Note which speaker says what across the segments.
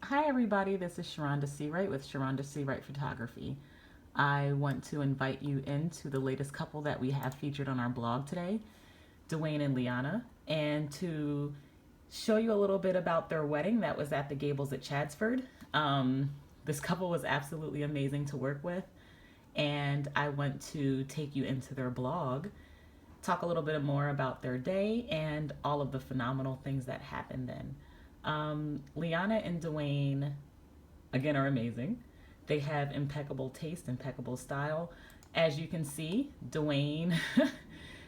Speaker 1: Hi everybody, this is Sheronda Seawright with Sheronda Seawright Photography. I want to invite you into the latest couple that we have featured on our blog today, Duane and Liana, and to show you a little bit about their wedding that was at the Gables at Chadds Ford. This couple was absolutely amazing to work with, and I want to take you into their blog, talk a little bit more about their day and all of the phenomenal things that happened then. Liana and Duane, again, are amazing. They have impeccable taste, impeccable style. As you can see, Duane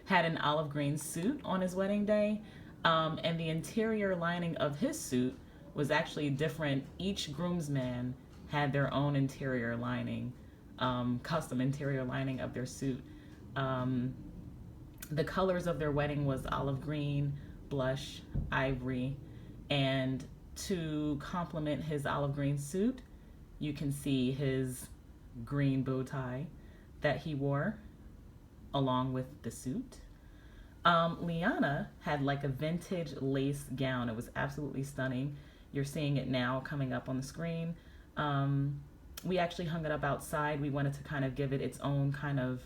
Speaker 1: had an olive green suit on his wedding day, and the interior lining of his suit was actually different. Each groomsman had their own interior lining, custom interior lining of their suit. The colors of their wedding was olive green, blush, ivory, and to complement his olive green suit, you can see his green bow tie that he wore along with the suit. Liana had like a vintage lace gown. It was absolutely stunning. You're seeing it now coming up on the screen. We actually hung it up outside. We wanted to kind of give it its own kind of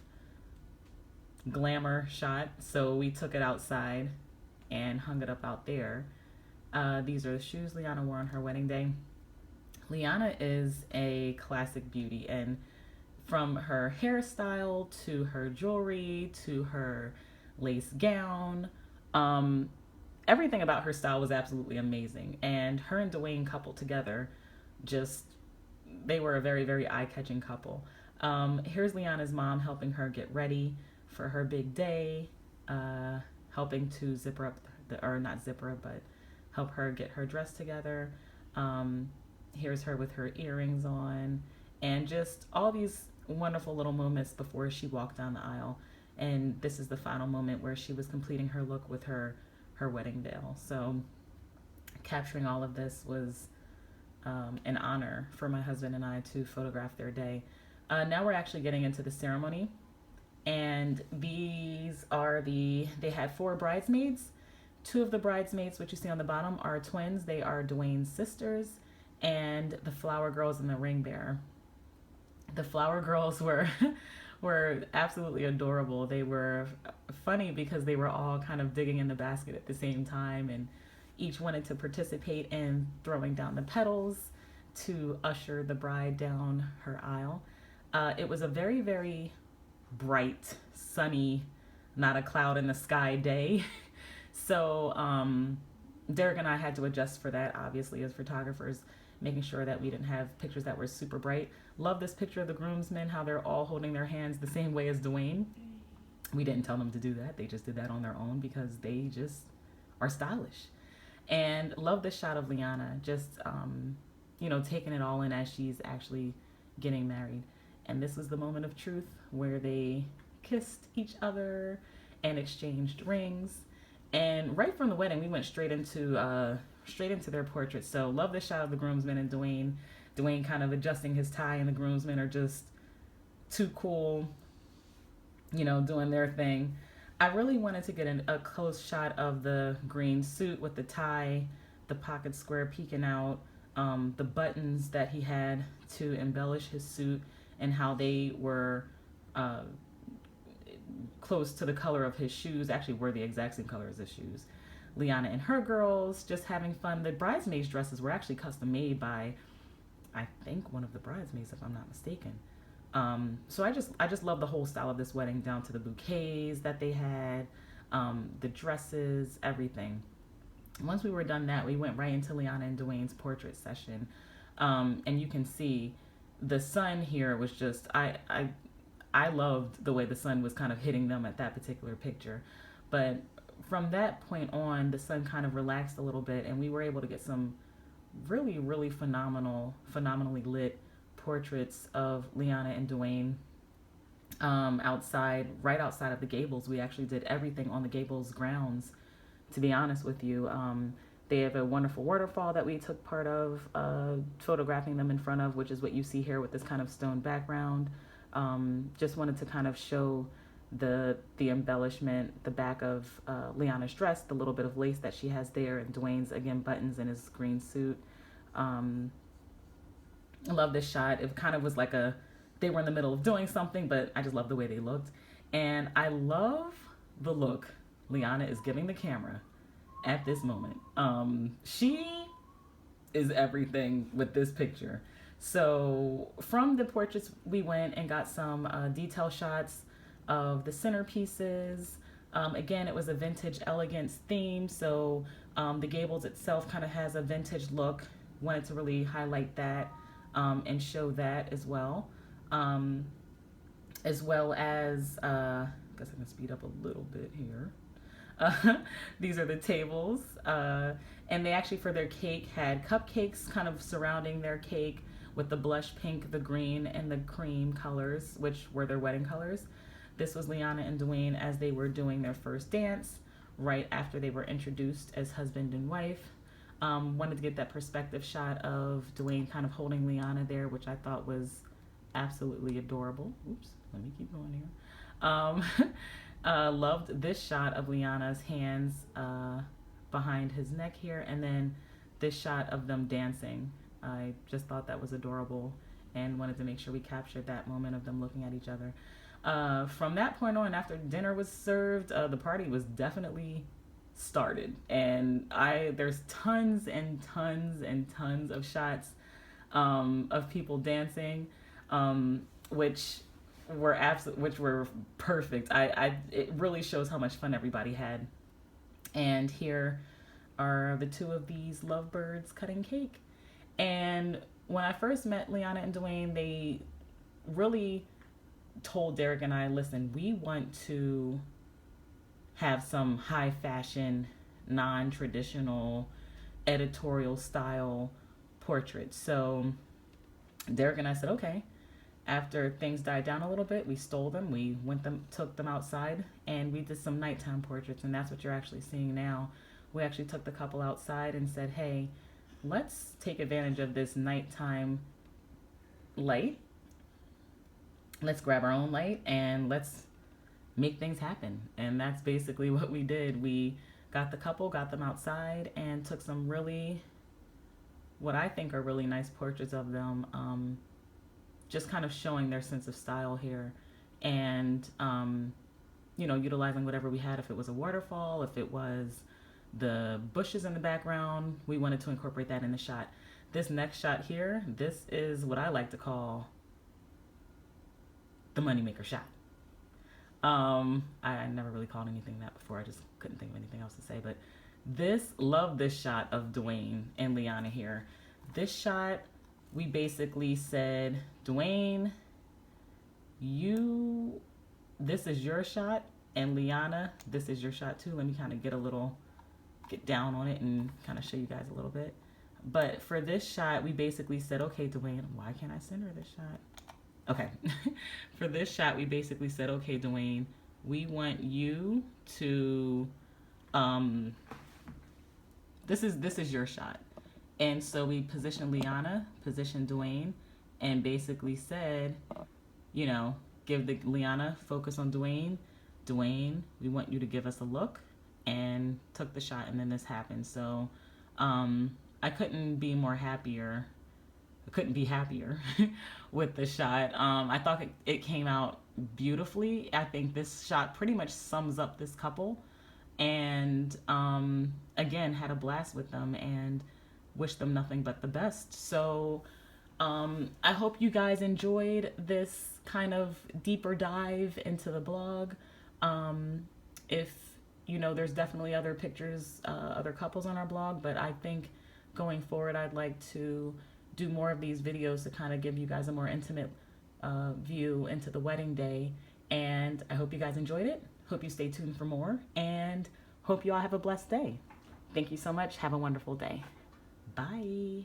Speaker 1: glamour shot, so we took it outside and hung it up out there. These are the shoes Liana wore on her wedding day. Liana is a classic beauty, and from her hairstyle to her jewelry to her lace gown, everything about her style was absolutely amazing. And her and Duane coupled together, just they were a very, very eye-catching couple. Here's Liana's mom helping her get ready for her big day, helping to zip her up, or not zip her up, but help her get her dress together. Here's her with her earrings on, and just all these wonderful little moments before she walked down the aisle. And this is the final moment where she was completing her look with her wedding veil. So capturing all of this was an honor for my husband and I to photograph their day. Now we're actually getting into the ceremony, and they had 4 bridesmaids. 2 of the bridesmaids, which you see on the bottom, are twins. They are Duane's sisters, and the flower girls and the ring bearer. The flower girls were were absolutely adorable. They were funny because they were all kind of digging in the basket at the same time, and each wanted to participate in throwing down the petals to usher the bride down her aisle. It was a very, very bright, sunny, not a cloud in the sky day. So Derek and I had to adjust for that, obviously, as photographers, making sure that we didn't have pictures that were super bright. Love this picture of the groomsmen, how they're all holding their hands the same way as Duane. We didn't tell them to do that. They just did that on their own because they just are stylish. And love this shot of Liana, just, taking it all in as she's actually getting married. And this was the moment of truth where they kissed each other and exchanged rings. And right from the wedding, we went straight into their portraits. So love this shot of the groomsmen and Duane. Duane kind of adjusting his tie, and the groomsmen are just too cool, doing their thing. I really wanted to get a close shot of the green suit with the tie, the pocket square peeking out, the buttons that he had to embellish his suit, and how they were close to the color of his shoes, actually were the exact same color as his shoes. Liana and her girls just having fun. The bridesmaids' dresses were actually custom made by, I think, one of the bridesmaids, if I'm not mistaken. So I just love the whole style of this wedding, down to the bouquets that they had, the dresses, everything. Once we were done that, we went right into Liana and Duane's portrait session, and you can see the sun here was just I loved the way the sun was kind of hitting them at that particular picture. But from that point on, the sun kind of relaxed a little bit, and we were able to get some really, really phenomenally lit portraits of Liana and Duane right outside of the Gables. We actually did everything on the Gables grounds, to be honest with you. They have a wonderful waterfall that we took part of photographing them in front of, which is what you see here with this kind of stone background. Just wanted to kind of show the embellishment, the back of Liana's dress, the little bit of lace that she has there, and Duane's, again, buttons in his green suit. I love this shot. It kind of was like they were in the middle of doing something, but I just love the way they looked. And I love the look Liana is giving the camera at this moment. She is everything with this picture. So from the portraits, we went and got some detail shots of the centerpieces. Again, it was a vintage elegance theme, so the Gables itself kind of has a vintage look. Wanted to really highlight that and show that as well. As well as, I guess I can speed up a little bit here. These are the tables. And they actually, for their cake, had cupcakes kind of surrounding their cake with the blush pink, the green, and the cream colors, which were their wedding colors. This was Liana and Duane as they were doing their first dance, right after they were introduced as husband and wife. Wanted to get that perspective shot of Duane kind of holding Liana there, which I thought was absolutely adorable. Oops, let me keep going here. Loved this shot of Liana's hands behind his neck here, and then this shot of them dancing. I just thought that was adorable and wanted to make sure we captured that moment of them looking at each other. From that point on, after dinner was served, the party was definitely started, and there's tons and tons and tons of shots of people dancing, which were perfect. It really shows how much fun everybody had. And here are the two of these lovebirds cutting cake. And when I first met Liana and Duane, they really told Derek and I, listen, we want to have some high fashion, non-traditional, editorial style portraits. So Derek and I said, okay. After things died down a little bit, we stole them. We took them outside, and we did some nighttime portraits, and that's what you're actually seeing now. We actually took the couple outside and said, hey, let's take advantage of this nighttime light. Let's grab our own light, and let's make things happen. And that's basically what we did. We got the couple, got them outside, and took some really, what I think are really nice portraits of them, just kind of showing their sense of style here, and utilizing whatever we had. If it was a waterfall, if it was the bushes in the background, we wanted to incorporate that in the shot. This next shot here, this is what I like to call the moneymaker shot. I never really called anything that before. I just couldn't think of anything else to say, but love this shot of Duane and Liana here. This shot, we basically said, Duane, this is your shot, and Liana, this is your shot too. Let me kind of get down on it and kind of show you guys a little bit. But for this shot, we basically said, okay, Duane, why can't I send her this shot? Okay. For this shot, we basically said, okay, Duane, we want you to, this is your shot. And so we positioned Liana, positioned Duane, and basically said, give the Liana, focus on Duane. Duane, we want you to give us a look, and took the shot, and then this happened. So I couldn't be happier with the shot. I thought it came out beautifully. I think this shot pretty much sums up this couple, and again, had a blast with them and wish them nothing but the best. So I hope you guys enjoyed this kind of deeper dive into the blog. If there's definitely other pictures, other couples on our blog, but I think going forward, I'd like to do more of these videos to kind of give you guys a more intimate view into the wedding day. And I hope you guys enjoyed it. Hope you stay tuned for more, and hope you all have a blessed day. Thank you so much. Have a wonderful day. Bye.